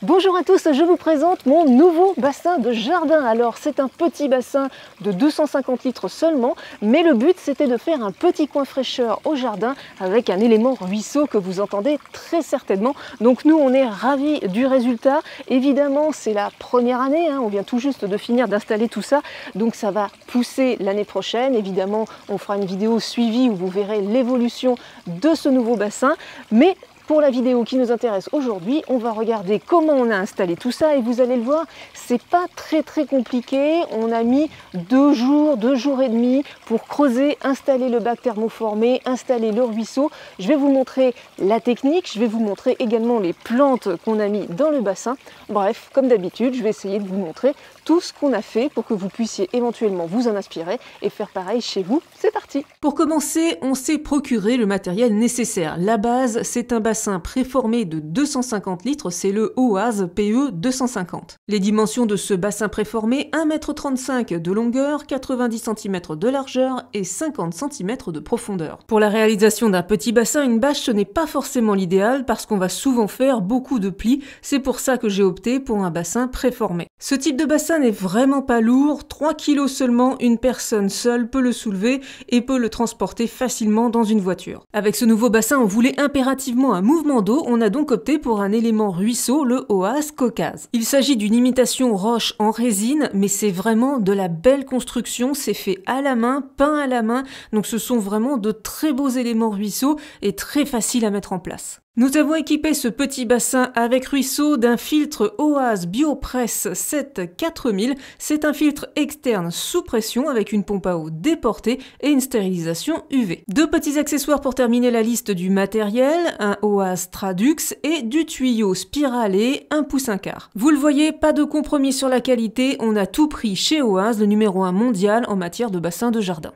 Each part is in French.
Bonjour à tous, je vous présente mon nouveau bassin de jardin. Alors c'est un petit bassin de 250 litres seulement, mais le but c'était de faire un petit coin fraîcheur au jardin avec un élément ruisseau que vous entendez très certainement. Donc nous on est ravis du résultat. Évidemment c'est la première année, on vient tout juste de finir d'installer tout ça, donc ça va pousser l'année prochaine. Évidemment on fera une vidéo suivie où vous verrez l'évolution de ce nouveau bassin, mais pour la vidéo qui nous intéresse aujourd'hui, on va regarder comment on a installé tout ça et vous allez le voir, c'est pas très compliqué. On a mis 2 jours et demi pour creuser, installer le bac thermoformé, installer le ruisseau. Je vais vous montrer la technique, je vais vous montrer également les plantes qu'on a mis dans le bassin. Bref, comme d'habitude, je vais essayer de vous montrer tout ce qu'on a fait pour que vous puissiez éventuellement vous en inspirer et faire pareil chez vous. C'est parti! Pour commencer, on s'est procuré le matériel nécessaire. La base, c'est un bassin préformé de 250 litres, c'est le OAS PE 250. Les dimensions de ce bassin préformé, 1,35 m de longueur, 90 cm de largeur et 50 cm de profondeur. Pour la réalisation d'un petit bassin, une bâche ce n'est pas forcément l'idéal parce qu'on va souvent faire beaucoup de plis, c'est pour ça que j'ai opté pour un bassin préformé. Ce type de bassin n'est vraiment pas lourd, 3 kg seulement, une personne seule peut le soulever et peut le transporter facilement dans une voiture. Avec ce nouveau bassin, on voulait impérativement un mouvement d'eau, on a donc opté pour un élément ruisseau, le OAS Caucase. Il s'agit d'une imitation roche en résine, mais c'est vraiment de la belle construction, c'est fait à la main, peint à la main, donc ce sont vraiment de très beaux éléments ruisseaux et très faciles à mettre en place. Nous avons équipé ce petit bassin avec ruisseau d'un filtre OAS Biopress 7 4000. C'est un filtre externe sous pression avec une pompe à eau déportée et une stérilisation UV. 2 petits accessoires pour terminer la liste du matériel, un OAS Tradux et du tuyau spiralé 1 pouce 1/4. Vous le voyez, pas de compromis sur la qualité, on a tout pris chez OAS, le numéro 1 mondial en matière de bassin de jardin.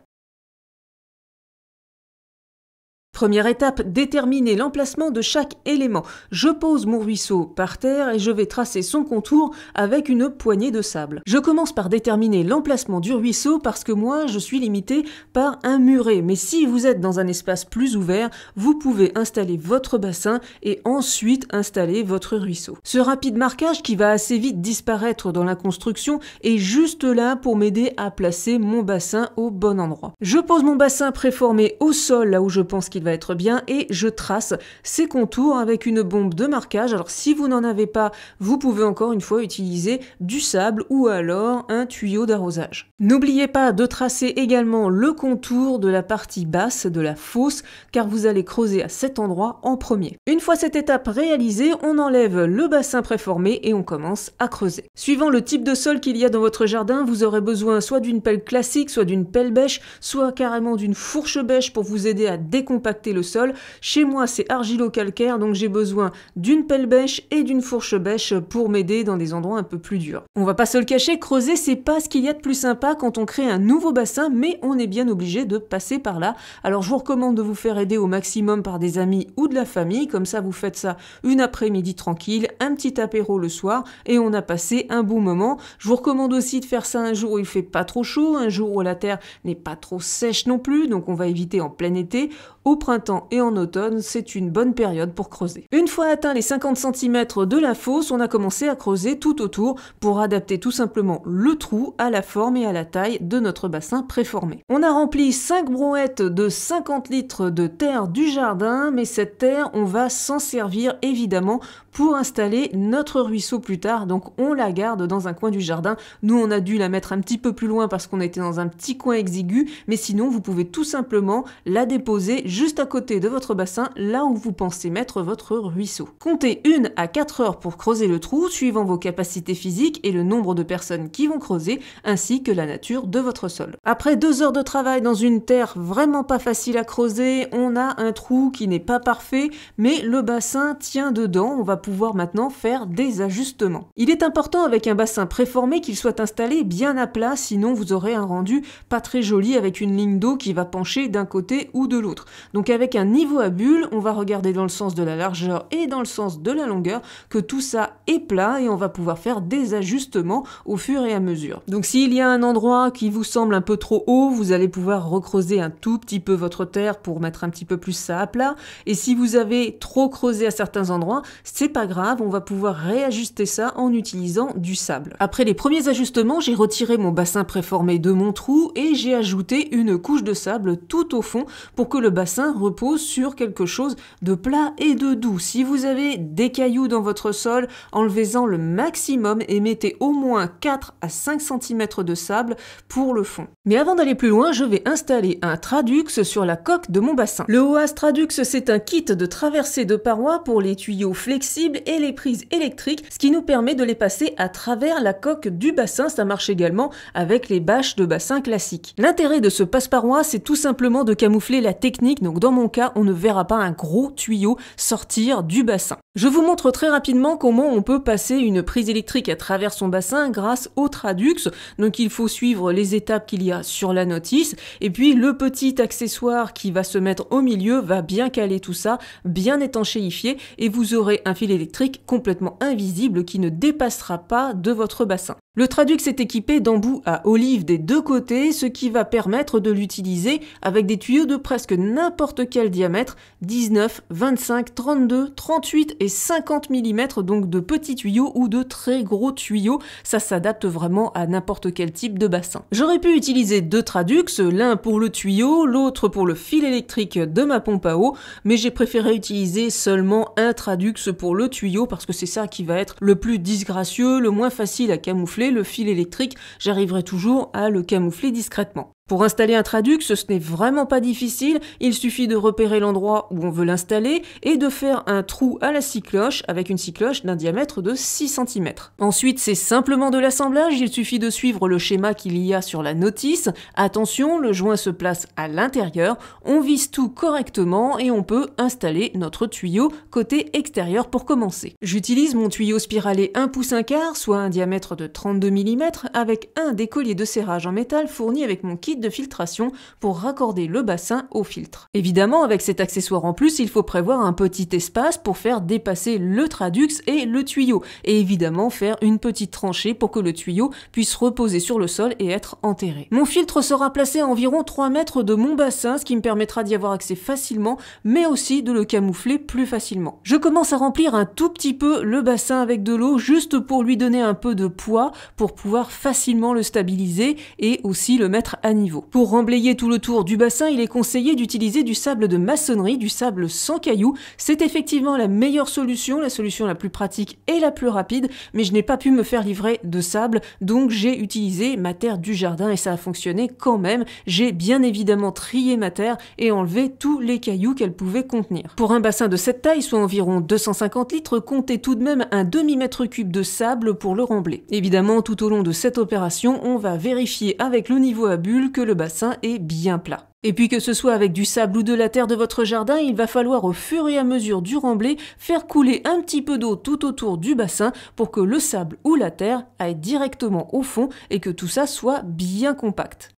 Première étape, déterminer l'emplacement de chaque élément. Je pose mon ruisseau par terre et je vais tracer son contour avec une poignée de sable. Je commence par déterminer l'emplacement du ruisseau parce que moi, je suis limité par un muret. Mais si vous êtes dans un espace plus ouvert, vous pouvez installer votre bassin et ensuite installer votre ruisseau. Ce rapide marquage qui va assez vite disparaître dans la construction est juste là pour m'aider à placer mon bassin au bon endroit. Je pose mon bassin préformé au sol, là où je pense qu'il va être bien, et je trace ses contours avec une bombe de marquage. Alors si vous n'en avez pas, vous pouvez encore une fois utiliser du sable ou alors un tuyau d'arrosage. N'oubliez pas de tracer également le contour de la partie basse de la fosse car vous allez creuser à cet endroit en premier. Une fois cette étape réalisée, on enlève le bassin préformé et on commence à creuser. Suivant le type de sol qu'il y a dans votre jardin, vous aurez besoin soit d'une pelle classique, soit d'une pelle bêche, soit carrément d'une fourche bêche pour vous aider à décompacter le sol. Chez moi c'est argilo-calcaire, donc j'ai besoin d'une pelle bêche et d'une fourche bêche pour m'aider dans des endroits un peu plus durs. On va pas se le cacher, creuser c'est pas ce qu'il y a de plus sympa quand on crée un nouveau bassin, mais on est bien obligé de passer par là. Alors je vous recommande de vous faire aider au maximum par des amis ou de la famille, comme ça vous faites ça une après-midi tranquille, un petit apéro le soir et on a passé un bon moment. Je vous recommande aussi de faire ça un jour où il fait pas trop chaud, un jour où la terre n'est pas trop sèche non plus, donc on va éviter en plein été. Au printemps et en automne, c'est une bonne période pour creuser. Une fois atteint les 50 cm de la fosse, on a commencé à creuser tout autour pour adapter tout simplement le trou à la forme et à la taille de notre bassin préformé. On a rempli 5 brouettes de 50 litres de terre du jardin, mais cette terre, on va s'en servir évidemment pour installer notre ruisseau plus tard, donc on la garde dans un coin du jardin. Nous, on a dû la mettre un petit peu plus loin parce qu'on était dans un petit coin exigu, mais sinon, vous pouvez tout simplement la déposer juste à côté de votre bassin, là où vous pensez mettre votre ruisseau. Comptez 1 à 4 heures pour creuser le trou, suivant vos capacités physiques et le nombre de personnes qui vont creuser, ainsi que la nature de votre sol. Après 2 heures de travail dans une terre vraiment pas facile à creuser, on a un trou qui n'est pas parfait, mais le bassin tient dedans, on va pouvoir maintenant faire des ajustements. Il est important avec un bassin préformé qu'il soit installé bien à plat, sinon vous aurez un rendu pas très joli avec une ligne d'eau qui va pencher d'un côté ou de l'autre. Donc avec un niveau à bulle, on va regarder dans le sens de la largeur et dans le sens de la longueur que tout ça est plat et on va pouvoir faire des ajustements au fur et à mesure. Donc s'il y a un endroit qui vous semble un peu trop haut, vous allez pouvoir recreuser un tout petit peu votre terre pour mettre un petit peu plus ça à plat. Et si vous avez trop creusé à certains endroits, c'est pas grave, on va pouvoir réajuster ça en utilisant du sable. Après les premiers ajustements, j'ai retiré mon bassin préformé de mon trou et j'ai ajouté une couche de sable tout au fond pour que le bassin repose sur quelque chose de plat et de doux. Si vous avez des cailloux dans votre sol, enlevez-en le maximum et mettez au moins 4 à 5 cm de sable pour le fond. Mais avant d'aller plus loin, je vais installer un Tradux sur la coque de mon bassin. Le OAS Tradux, c'est un kit de traversée de parois pour les tuyaux flexibles et les prises électriques, ce qui nous permet de les passer à travers la coque du bassin. Ça marche également avec les bâches de bassin classiques. L'intérêt de ce passe-parois, c'est tout simplement de camoufler la technique. Donc dans mon cas, on ne verra pas un gros tuyau sortir du bassin. Je vous montre très rapidement comment on peut passer une prise électrique à travers son bassin grâce au Tradux. Donc il faut suivre les étapes qu'il y a sur la notice et puis le petit accessoire qui va se mettre au milieu va bien caler tout ça, bien étanchéifier et vous aurez un fil électrique complètement invisible qui ne dépassera pas de votre bassin. Le Tradux est équipé d'embouts à olive des deux côtés, ce qui va permettre de l'utiliser avec des tuyaux de presque n'importe quel diamètre, 19, 25, 32, 38 et 50 mm, donc de petits tuyaux ou de très gros tuyaux. Ça s'adapte vraiment à n'importe quel type de bassin. J'aurais pu utiliser deux Tradux, l'un pour le tuyau, l'autre pour le fil électrique de ma pompe à eau, mais j'ai préféré utiliser seulement un Tradux pour le tuyau parce que c'est ça qui va être le plus disgracieux, le moins facile à camoufler. Le fil électrique, j'arriverai toujours à le camoufler discrètement. Pour installer un Tradux, ce n'est vraiment pas difficile, il suffit de repérer l'endroit où on veut l'installer et de faire un trou à la scie cloche avec une scie cloche d'un diamètre de 6 cm. Ensuite, c'est simplement de l'assemblage, il suffit de suivre le schéma qu'il y a sur la notice. Attention, le joint se place à l'intérieur, on vise tout correctement et on peut installer notre tuyau côté extérieur pour commencer. J'utilise mon tuyau spiralé 1 pouce 1/4, soit un diamètre de 32 mm, avec un des colliers de serrage en métal fourni avec mon kit de filtration pour raccorder le bassin au filtre. Évidemment, avec cet accessoire en plus, il faut prévoir un petit espace pour faire dépasser le Tradux et le tuyau, et évidemment faire une petite tranchée pour que le tuyau puisse reposer sur le sol et être enterré. Mon filtre sera placé à environ 3 mètres de mon bassin, ce qui me permettra d'y avoir accès facilement, mais aussi de le camoufler plus facilement. Je commence à remplir un tout petit peu le bassin avec de l'eau, juste pour lui donner un peu de poids, pour pouvoir facilement le stabiliser et aussi le mettre à niveau. Pour remblayer tout le tour du bassin, il est conseillé d'utiliser du sable de maçonnerie, du sable sans cailloux. C'est effectivement la meilleure solution, la solution la plus pratique et la plus rapide, mais je n'ai pas pu me faire livrer de sable, donc j'ai utilisé ma terre du jardin et ça a fonctionné quand même. J'ai bien évidemment trié ma terre et enlevé tous les cailloux qu'elle pouvait contenir. Pour un bassin de cette taille, soit environ 250 litres, comptez tout de même un demi-mètre cube de sable pour le rembler. Évidemment, tout au long de cette opération, on va vérifier avec le niveau à bulles que le bassin est bien plat. Et puis que ce soit avec du sable ou de la terre de votre jardin, il va falloir au fur et à mesure du remblai faire couler un petit peu d'eau tout autour du bassin pour que le sable ou la terre aille directement au fond et que tout ça soit bien compact.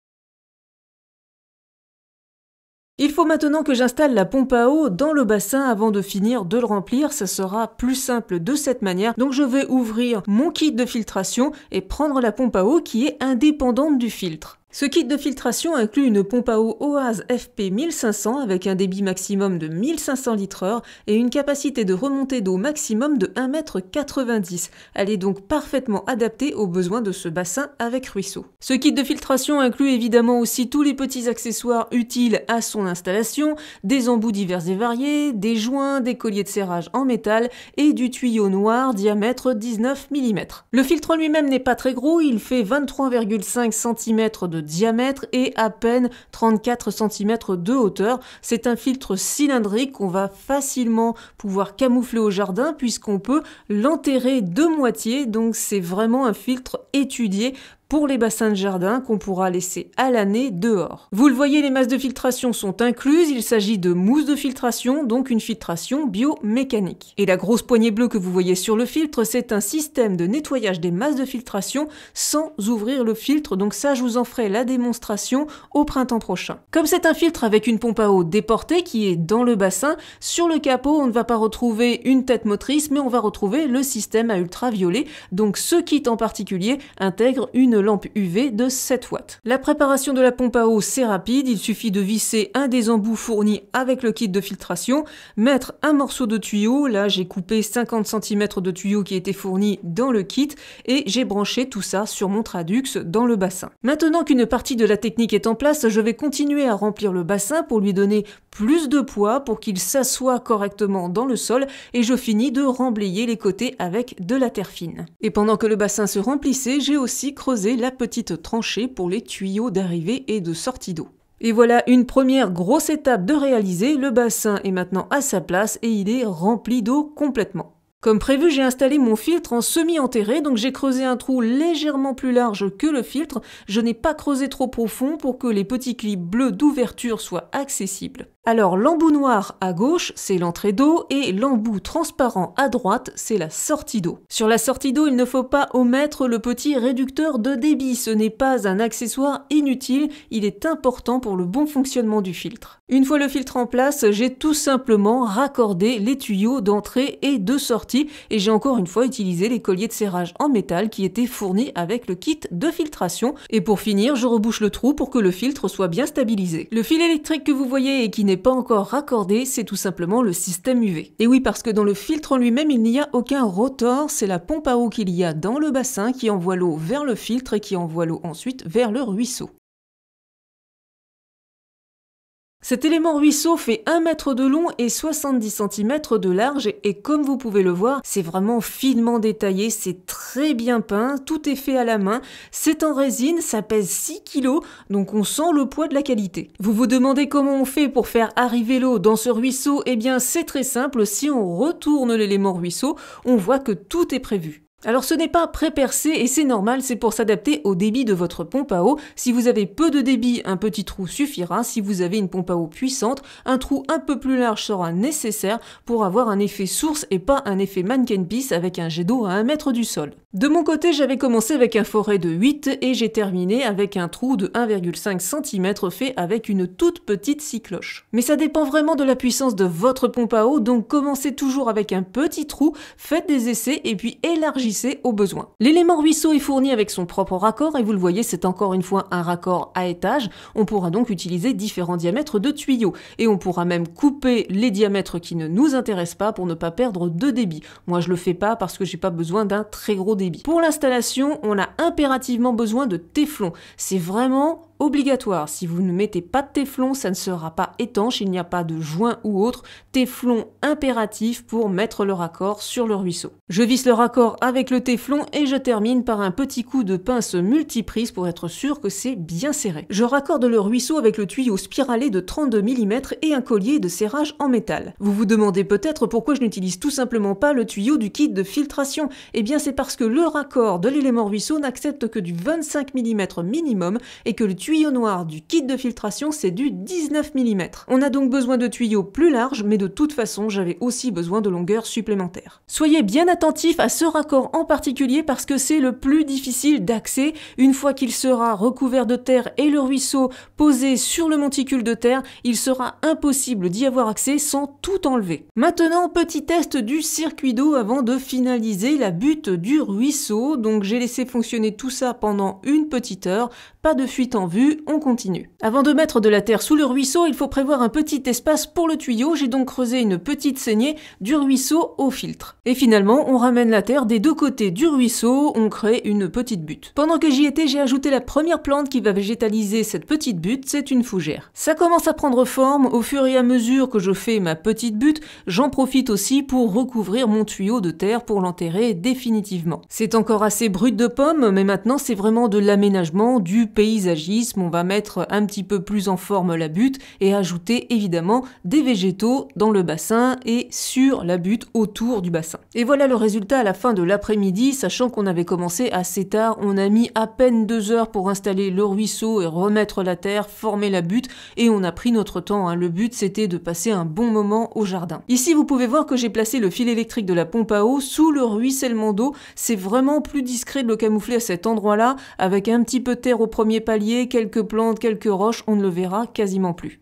Il faut maintenant que j'installe la pompe à eau dans le bassin avant de finir de le remplir, ça sera plus simple de cette manière. Donc je vais ouvrir mon kit de filtration et prendre la pompe à eau qui est indépendante du filtre. Ce kit de filtration inclut une pompe à eau OAS FP 1500 avec un débit maximum de 1500 litres/heure et une capacité de remontée d'eau maximum de 1,90 m. Elle est donc parfaitement adaptée aux besoins de ce bassin avec ruisseau. Ce kit de filtration inclut évidemment aussi tous les petits accessoires utiles à son installation, des embouts divers et variés, des joints, des colliers de serrage en métal et du tuyau noir diamètre 19 mm. Le filtre lui-même n'est pas très gros, il fait 23,5 cm de diamètre et à peine 34 cm de hauteur. C'est un filtre cylindrique qu'on va facilement pouvoir camoufler au jardin puisqu'on peut l'enterrer de moitié, donc c'est vraiment un filtre étudié pour les bassins de jardin qu'on pourra laisser à l'année dehors. Vous le voyez, les masses de filtration sont incluses, il s'agit de mousse de filtration, donc une filtration biomécanique. Et la grosse poignée bleue que vous voyez sur le filtre, c'est un système de nettoyage des masses de filtration sans ouvrir le filtre, donc ça je vous en ferai la démonstration au printemps prochain. Comme c'est un filtre avec une pompe à eau déportée qui est dans le bassin, sur le capot on ne va pas retrouver une tête motrice, mais on va retrouver le système à ultraviolet, donc ce kit en particulier intègre une une lampe UV de 7 watts. La préparation de la pompe à eau, c'est rapide, il suffit de visser un des embouts fournis avec le kit de filtration, mettre un morceau de tuyau, là j'ai coupé 50 cm de tuyau qui était fourni dans le kit et j'ai branché tout ça sur mon Tradux dans le bassin. Maintenant qu'une partie de la technique est en place, je vais continuer à remplir le bassin pour lui donner plus de poids pour qu'il s'assoie correctement dans le sol et je finis de remblayer les côtés avec de la terre fine. Et pendant que le bassin se remplissait, j'ai aussi creusé la petite tranchée pour les tuyaux d'arrivée et de sortie d'eau. Et voilà une première grosse étape de réaliser, le bassin est maintenant à sa place et il est rempli d'eau complètement. Comme prévu, j'ai installé mon filtre en semi-enterré, donc j'ai creusé un trou légèrement plus large que le filtre. Je n'ai pas creusé trop profond pour que les petits clips bleus d'ouverture soient accessibles. Alors l'embout noir à gauche, c'est l'entrée d'eau et l'embout transparent à droite, c'est la sortie d'eau. Sur la sortie d'eau, il ne faut pas omettre le petit réducteur de débit. Ce n'est pas un accessoire inutile, il est important pour le bon fonctionnement du filtre. Une fois le filtre en place, j'ai tout simplement raccordé les tuyaux d'entrée et de sortie et j'ai encore une fois utilisé les colliers de serrage en métal qui étaient fournis avec le kit de filtration. Et pour finir, je rebouche le trou pour que le filtre soit bien stabilisé. Le fil électrique que vous voyez et qui n'est pas encore raccordé, c'est tout simplement le système UV. Et oui, parce que dans le filtre en lui-même, il n'y a aucun rotor, c'est la pompe à eau qu'il y a dans le bassin qui envoie l'eau vers le filtre et qui envoie l'eau ensuite vers le ruisseau. Cet élément ruisseau fait 1 mètre de long et 70 cm de large et comme vous pouvez le voir, c'est vraiment finement détaillé, c'est très bien peint, tout est fait à la main, c'est en résine, ça pèse 6 kg, donc on sent le poids de la qualité. Vous vous demandez comment on fait pour faire arriver l'eau dans ce ruisseau? Eh bien c'est très simple, si on retourne l'élément ruisseau, on voit que tout est prévu. Alors ce n'est pas pré-percé et c'est normal, c'est pour s'adapter au débit de votre pompe à eau. Si vous avez peu de débit, un petit trou suffira. Si vous avez une pompe à eau puissante, un trou un peu plus large sera nécessaire pour avoir un effet source et pas un effet mannequin piece avec un jet d'eau à 1 mètre du sol. De mon côté, j'avais commencé avec un forêt de 8 et j'ai terminé avec un trou de 1,5 cm fait avec une toute petite scie cloche. Mais ça dépend vraiment de la puissance de votre pompe à eau, donc commencez toujours avec un petit trou, faites des essais et puis élargissez au besoin. L'élément ruisseau est fourni avec son propre raccord et vous le voyez, c'est encore une fois un raccord à étage. On pourra donc utiliser différents diamètres de tuyaux et on pourra même couper les diamètres qui ne nous intéressent pas pour ne pas perdre de débit. Moi je le fais pas parce que j'ai pas besoin d'un très gros débit. Pour l'installation, on a impérativement besoin de téflon. C'est vraiment obligatoire. Si vous ne mettez pas de téflon, ça ne sera pas étanche, il n'y a pas de joint ou autre. Téflon impératif pour mettre le raccord sur le ruisseau. Je visse le raccord avec le téflon et je termine par un petit coup de pince multiprise pour être sûr que c'est bien serré. Je raccorde le ruisseau avec le tuyau spiralé de 32 mm et un collier de serrage en métal. Vous vous demandez peut-être pourquoi je n'utilise tout simplement pas le tuyau du kit de filtration. Eh bien c'est parce que le raccord de l'élément ruisseau n'accepte que du 25 mm minimum et que le tuyau noir du kit de filtration c'est du 19 mm. On a donc besoin de tuyaux plus larges, mais de toute façon j'avais aussi besoin de longueurs supplémentaires. Soyez bien attentifs à ce raccord en particulier parce que c'est le plus difficile d'accès. Une fois qu'il sera recouvert de terre et le ruisseau posé sur le monticule de terre, il sera impossible d'y avoir accès sans tout enlever. Maintenant, petit test du circuit d'eau avant de finaliser la butte du ruisseau. Donc j'ai laissé fonctionner tout ça pendant une petite heure. Pas de fuite en vue, on continue. Avant de mettre de la terre sous le ruisseau, il faut prévoir un petit espace pour le tuyau. J'ai donc creusé une petite saignée du ruisseau au filtre. Et finalement, on ramène la terre des deux côtés du ruisseau, on crée une petite butte. Pendant que j'y étais, j'ai ajouté la première plante qui va végétaliser cette petite butte, c'est une fougère. Ça commence à prendre forme, au fur et à mesure que je fais ma petite butte, j'en profite aussi pour recouvrir mon tuyau de terre pour l'enterrer définitivement. C'est encore assez brut de pomme, mais maintenant c'est vraiment de l'aménagement, du paysagisme. On va mettre un petit peu plus en forme la butte et ajouter évidemment des végétaux dans le bassin et sur la butte autour du bassin. Et voilà le résultat à la fin de l'après-midi, sachant qu'on avait commencé assez tard, on a mis à peine 2 heures pour installer le ruisseau et remettre la terre, former la butte et on a pris notre temps. Le but c'était de passer un bon moment au jardin. Ici vous pouvez voir que j'ai placé le fil électrique de la pompe à eau sous le ruissellement d'eau. C'est vraiment plus discret de le camoufler à cet endroit-là avec un petit peu de terre au premier palier, quelques plantes, quelques roches, on ne le verra quasiment plus.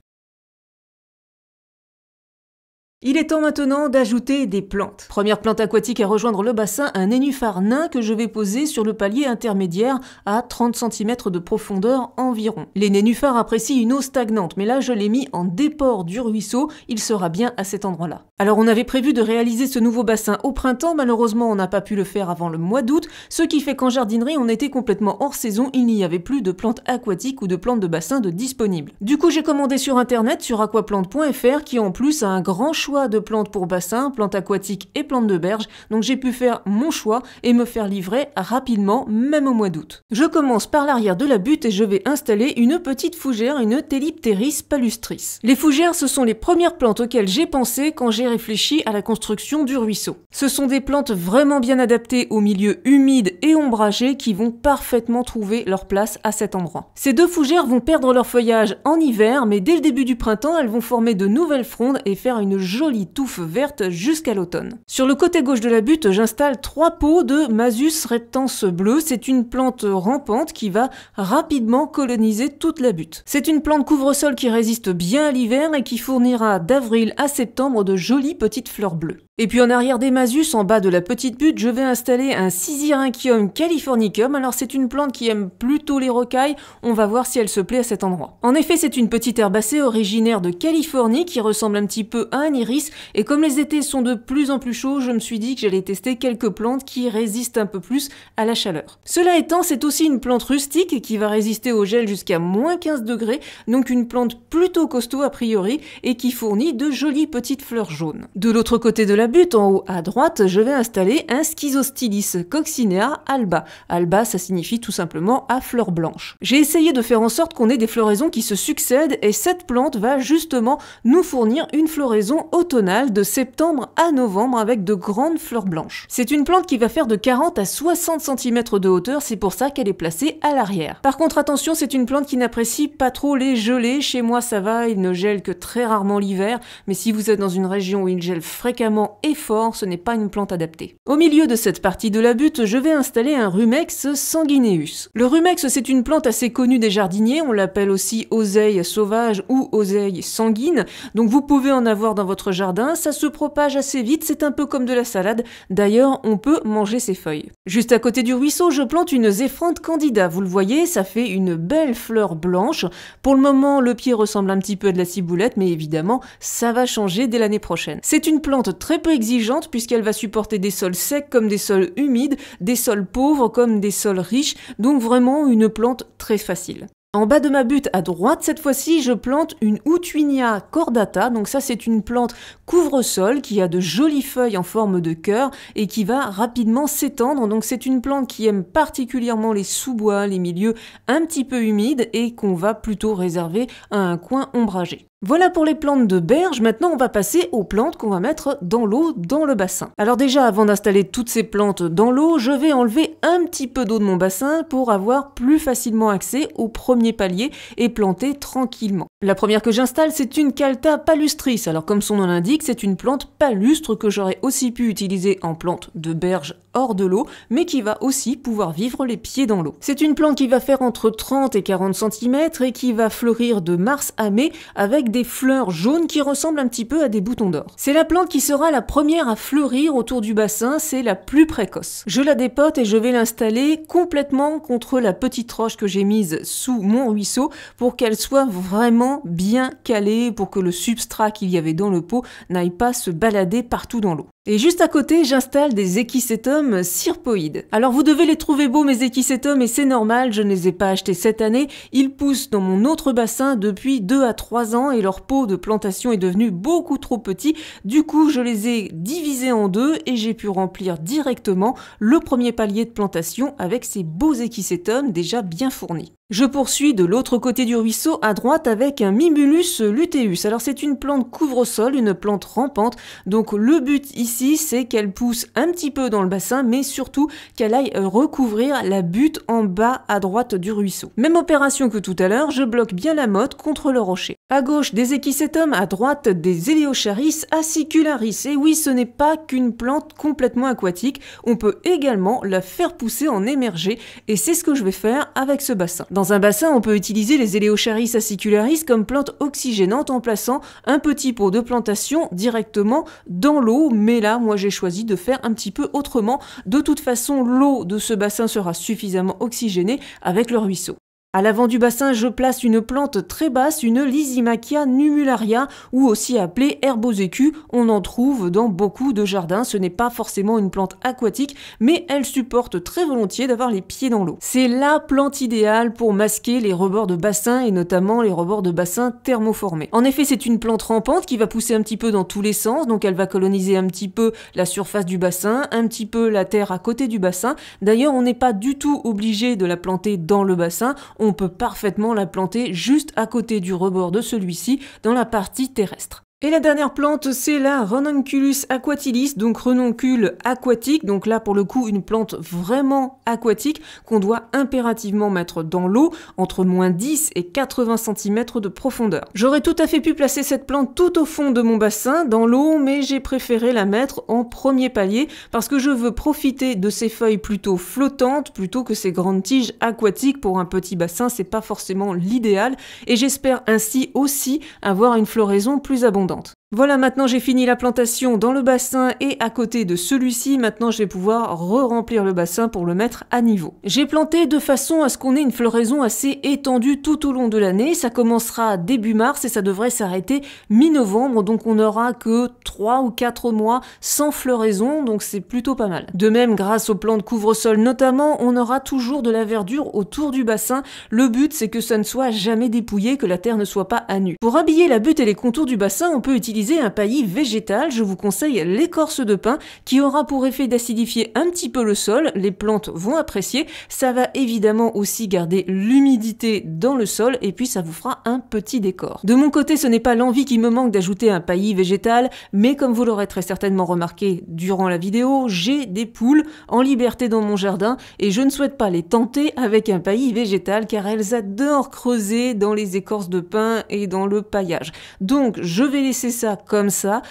Il est temps maintenant d'ajouter des plantes. Première plante aquatique à rejoindre le bassin, un nénuphar nain que je vais poser sur le palier intermédiaire à 30 cm de profondeur environ. Les nénuphars apprécient une eau stagnante, mais là je l'ai mis en déport du ruisseau, il sera bien à cet endroit-là. Alors on avait prévu de réaliser ce nouveau bassin au printemps, malheureusement on n'a pas pu le faire avant le mois d'août, ce qui fait qu'en jardinerie on était complètement hors saison, il n'y avait plus de plantes aquatiques ou de plantes de bassin de disponibles. Du coup j'ai commandé sur internet, sur aquaplante.fr, qui en plus a un grand choix de plantes pour bassin, plantes aquatiques et plantes de berge, donc j'ai pu faire mon choix et me faire livrer rapidement, même au mois d'août. Je commence par l'arrière de la butte et je vais installer une petite fougère, une Telipteris palustris. Les fougères, ce sont les premières plantes auxquelles j'ai pensé quand j'ai réfléchi à la construction du ruisseau. Ce sont des plantes vraiment bien adaptées aux milieux humides et ombragés qui vont parfaitement trouver leur place à cet endroit. Ces deux fougères vont perdre leur feuillage en hiver, mais dès le début du printemps, elles vont former de nouvelles frondes et faire une jolie touffe verte jusqu'à l'automne. Sur le côté gauche de la butte, j'installe 3 pots de Masus reptans bleu. C'est une plante rampante qui va rapidement coloniser toute la butte. C'est une plante couvre-sol qui résiste bien à l'hiver et qui fournira d'avril à septembre de jolies petites fleurs bleues. Et puis en arrière des Masus, en bas de la petite butte, je vais installer un Sisyrinchium californicum. Alors c'est une plante qui aime plutôt les rocailles, on va voir si elle se plaît à cet endroit. En effet, c'est une petite herbacée originaire de Californie qui ressemble un petit peu à un iris, et comme les étés sont de plus en plus chauds, je me suis dit que j'allais tester quelques plantes qui résistent un peu plus à la chaleur. Cela étant, c'est aussi une plante rustique qui va résister au gel jusqu'à moins 15 degrés, donc une plante plutôt costaud a priori, et qui fournit de jolies petites fleurs jaunes. De l'autre côté de la butte, en haut à droite, je vais installer un Schizostylis coccinea alba. Alba, ça signifie tout simplement à fleurs blanches. J'ai essayé de faire en sorte qu'on ait des floraisons qui se succèdent, et cette plante va justement nous fournir une floraison automnale de septembre à novembre avec de grandes fleurs blanches. C'est une plante qui va faire de 40 à 60 cm de hauteur, c'est pour ça qu'elle est placée à l'arrière. Par contre attention, c'est une plante qui n'apprécie pas trop les gelées. Chez moi ça va, il ne gèle que très rarement l'hiver, mais si vous êtes dans une région où il gèle fréquemment et fort, ce n'est pas une plante adaptée. Au milieu de cette partie de la butte, je vais installer un Rumex sanguineus. Le Rumex, c'est une plante assez connue des jardiniers, on l'appelle aussi oseille sauvage ou oseille sanguine, donc vous pouvez en avoir dans votre jardin, ça se propage assez vite, c'est un peu comme de la salade, d'ailleurs on peut manger ses feuilles. Juste à côté du ruisseau, je plante une Zéphranthe candida, vous le voyez, ça fait une belle fleur blanche. Pour le moment, le pied ressemble un petit peu à de la ciboulette, mais évidemment, ça va changer dès l'année prochaine. C'est une plante très peu exigeante puisqu'elle va supporter des sols secs comme des sols humides, des sols pauvres comme des sols riches, donc vraiment une plante très facile. En bas de ma butte à droite, cette fois-ci, je plante une Outwinia cordata. Donc ça, c'est une plante couvre-sol qui a de jolies feuilles en forme de cœur et qui va rapidement s'étendre. Donc c'est une plante qui aime particulièrement les sous-bois, les milieux un petit peu humides et qu'on va plutôt réserver à un coin ombragé. Voilà pour les plantes de berge, maintenant on va passer aux plantes qu'on va mettre dans l'eau, dans le bassin. Alors déjà, avant d'installer toutes ces plantes dans l'eau, je vais enlever un petit peu d'eau de mon bassin pour avoir plus facilement accès au premier palier et planter tranquillement. La première que j'installe, c'est une Caltha palustris. Alors comme son nom l'indique, c'est une plante palustre que j'aurais aussi pu utiliser en plante de berge hors de l'eau, mais qui va aussi pouvoir vivre les pieds dans l'eau. C'est une plante qui va faire entre 30 et 40 cm et qui va fleurir de mars à mai avec des fleurs jaunes qui ressemblent un petit peu à des boutons d'or. C'est la plante qui sera la première à fleurir autour du bassin, c'est la plus précoce. Je la dépote et je vais l'installer complètement contre la petite roche que j'ai mise sous mon ruisseau pour qu'elle soit vraiment bien calée, pour que le substrat qu'il y avait dans le pot n'aille pas se balader partout dans l'eau. Et juste à côté, j'installe des Echisetum cirpoides. Alors vous devez les trouver beaux mes Echisetum et c'est normal, je ne les ai pas achetés cette année. Ils poussent dans mon autre bassin depuis 2 à 3 ans et leur pot de plantation est devenu beaucoup trop petit. Du coup, je les ai divisés en deux et j'ai pu remplir directement le premier palier de plantation avec ces beaux Echisetum déjà bien fournis. Je poursuis de l'autre côté du ruisseau à droite avec un Mimulus luteus. Alors c'est une plante couvre-sol, une plante rampante, donc le but ici c'est qu'elle pousse un petit peu dans le bassin mais surtout qu'elle aille recouvrir la butte en bas à droite du ruisseau. Même opération que tout à l'heure, je bloque bien la motte contre le rocher. À gauche des Echisetum, à droite des Eleocharis acicularis. Et oui, ce n'est pas qu'une plante complètement aquatique, on peut également la faire pousser en émergé et c'est ce que je vais faire avec ce bassin. Dans un bassin, on peut utiliser les Eleocharis acicularis comme plante oxygénante en plaçant un petit pot de plantation directement dans l'eau. Mais là, moi j'ai choisi de faire un petit peu autrement. De toute façon, l'eau de ce bassin sera suffisamment oxygénée avec le ruisseau. À l'avant du bassin, je place une plante très basse, une Lysimachia numularia, ou aussi appelée Herbosecue. On en trouve dans beaucoup de jardins. Ce n'est pas forcément une plante aquatique, mais elle supporte très volontiers d'avoir les pieds dans l'eau. C'est la plante idéale pour masquer les rebords de bassin et notamment les rebords de bassin thermoformés. En effet, c'est une plante rampante qui va pousser un petit peu dans tous les sens, donc elle va coloniser un petit peu la surface du bassin, un petit peu la terre à côté du bassin. D'ailleurs, on n'est pas du tout obligé de la planter dans le bassin. On peut parfaitement la planter juste à côté du rebord de celui-ci, dans la partie terrestre. Et la dernière plante, c'est la Ranunculus aquatilis, donc renoncule aquatique, donc là pour le coup une plante vraiment aquatique qu'on doit impérativement mettre dans l'eau, entre moins 10 et 80 cm de profondeur. J'aurais tout à fait pu placer cette plante tout au fond de mon bassin, dans l'eau, mais j'ai préféré la mettre en premier palier, parce que je veux profiter de ces feuilles plutôt flottantes, plutôt que ces grandes tiges aquatiques. Pour un petit bassin, c'est pas forcément l'idéal, et j'espère ainsi aussi avoir une floraison plus abondante. Voilà, maintenant j'ai fini la plantation dans le bassin et à côté de celui-ci. Maintenant je vais pouvoir re-remplir le bassin pour le mettre à niveau. J'ai planté de façon à ce qu'on ait une floraison assez étendue tout au long de l'année. Ça commencera début mars et ça devrait s'arrêter mi-novembre, donc on n'aura que 3 ou 4 mois sans floraison, donc c'est plutôt pas mal. De même, grâce aux plants de couvre-sol notamment, on aura toujours de la verdure autour du bassin. Le but c'est que ça ne soit jamais dépouillé, que la terre ne soit pas à nu. Pour habiller la butte et les contours du bassin, on peut utiliser un paillis végétal. Je vous conseille l'écorce de pin qui aura pour effet d'acidifier un petit peu le sol. Les plantes vont apprécier. Ça va évidemment aussi garder l'humidité dans le sol et puis ça vous fera un petit décor. De mon côté, ce n'est pas l'envie qui me manque d'ajouter un paillis végétal, mais comme vous l'aurez très certainement remarqué durant la vidéo, j'ai des poules en liberté dans mon jardin et je ne souhaite pas les tenter avec un paillis végétal car elles adorent creuser dans les écorces de pin et dans le paillage. Donc je vais laisser ça comme ça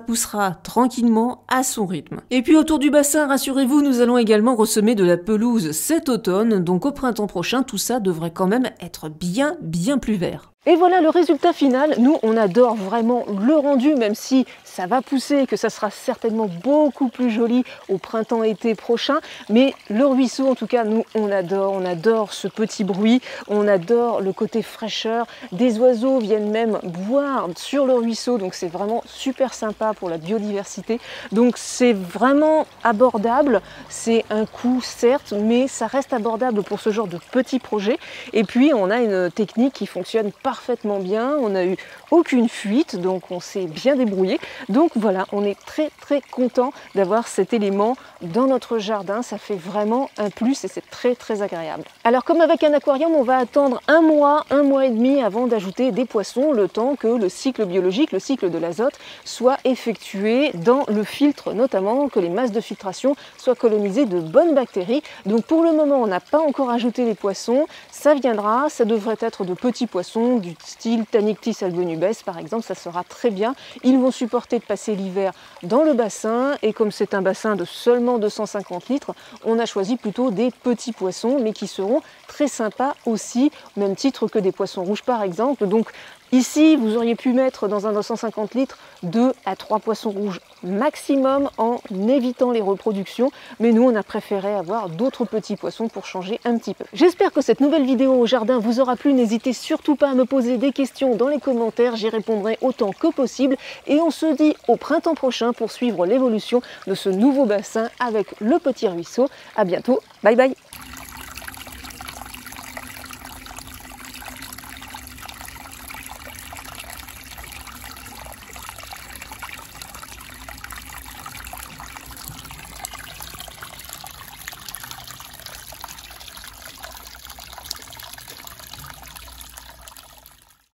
poussera tranquillement à son rythme. Et puis autour du bassin, rassurez-vous, nous allons également ressemer de la pelouse cet automne, donc au printemps prochain, tout ça devrait quand même être bien plus vert. Et voilà le résultat final. Nous, on adore vraiment le rendu, même si ça va pousser et que ça sera certainement beaucoup plus joli au printemps-été prochain. Mais le ruisseau, en tout cas, nous, on adore ce petit bruit, on adore le côté fraîcheur. Des oiseaux viennent même boire sur le ruisseau, donc c'est vraiment super sympa pour la biodiversité. Donc c'est vraiment abordable, c'est un coût certes, mais ça reste abordable pour ce genre de petits projets. Et puis on a une technique qui fonctionne parfaitement bien, on n'a eu aucune fuite, donc on s'est bien débrouillé. Donc voilà, on est très content d'avoir cet élément dans notre jardin, ça fait vraiment un plus et c'est très agréable. Alors comme avec un aquarium, on va attendre un mois et demi avant d'ajouter des poissons, le temps que le cycle biologique, le cycle de l'azote, soit effectué dans le filtre, notamment que les masses de filtration soient colonisées de bonnes bactéries. Donc pour le moment, on n'a pas encore ajouté les poissons, ça viendra, ça devrait être de petits poissons, du style Tannictis albonubes par exemple, ça sera très bien. Ils vont supporter de passer l'hiver dans le bassin et comme c'est un bassin de seulement 250 litres, on a choisi plutôt des petits poissons mais qui seront très sympas aussi, au même titre que des poissons rouges par exemple. Donc ici, vous auriez pu mettre dans un 250 litres 2 à 3 poissons rouges maximum en évitant les reproductions. Mais nous, on a préféré avoir d'autres petits poissons pour changer un petit peu. J'espère que cette nouvelle vidéo au jardin vous aura plu. N'hésitez surtout pas à me poser des questions dans les commentaires. J'y répondrai autant que possible. Et on se dit au printemps prochain pour suivre l'évolution de ce nouveau bassin avec le petit ruisseau. À bientôt. Bye bye.